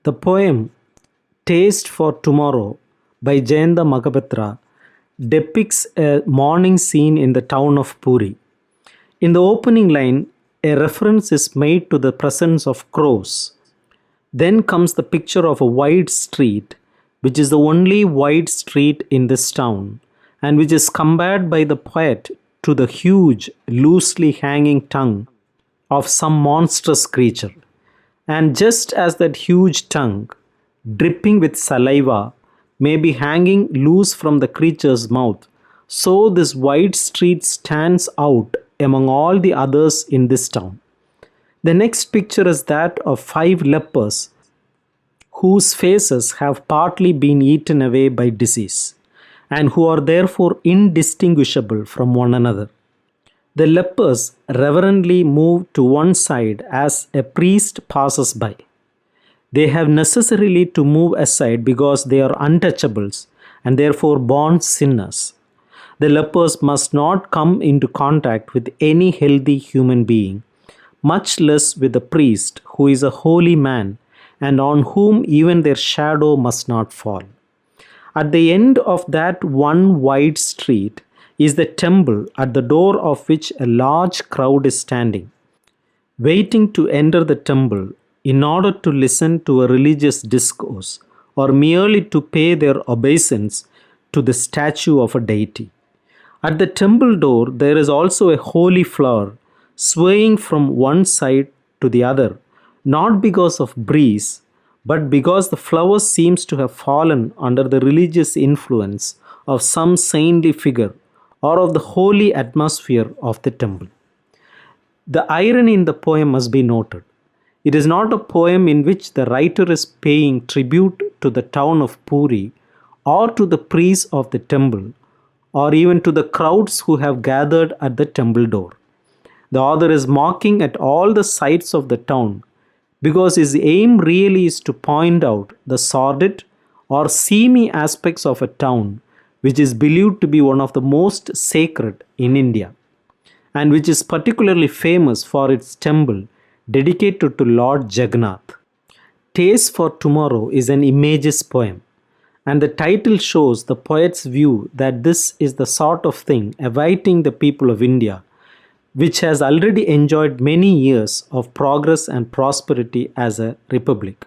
The poem Taste for Tomorrow by Jayanta Mahapatra depicts a morning scene in the town of Puri. In the opening line, a reference is made to the presence of crows. Then comes the picture of a wide street, which is the only wide street in this town, and which is compared by the poet to the huge, loosely hanging tongue of some monstrous creature. And just as that huge tongue, dripping with saliva, may be hanging loose from the creature's mouth, so this wide street stands out among all the others in this town. The next picture is that of 5 lepers whose faces have partly been eaten away by disease and who are therefore indistinguishable from one another. The lepers reverently move to one side as a priest passes by. They have necessarily to move aside because they are untouchables and therefore born sinners. The lepers must not come into contact with any healthy human being, much less with the priest who is a holy man and on whom even their shadow must not fall. At the end of that one wide street is the temple at the door of which a large crowd is standing, waiting to enter the temple in order to listen to a religious discourse or merely to pay their obeisance to the statue of a deity. At the temple door, there is also a holy flower swaying from one side to the other, not because of breeze, but because the flower seems to have fallen under the religious influence of some saintly figure or of the holy atmosphere of the temple. The irony in the poem must be noted. It is not a poem in which the writer is paying tribute to the town of Puri or to the priests of the temple or even to the crowds who have gathered at the temple door. The author is mocking at all the sights of the town because his aim really is to point out the sordid or seamy aspects of a town which is believed to be one of the most sacred in India and which is particularly famous for its temple dedicated to Lord Jagannath. Taste for Tomorrow is an images poem, and the title shows the poet's view that this is the sort of thing awaiting the people of India, which has already enjoyed many years of progress and prosperity as a republic.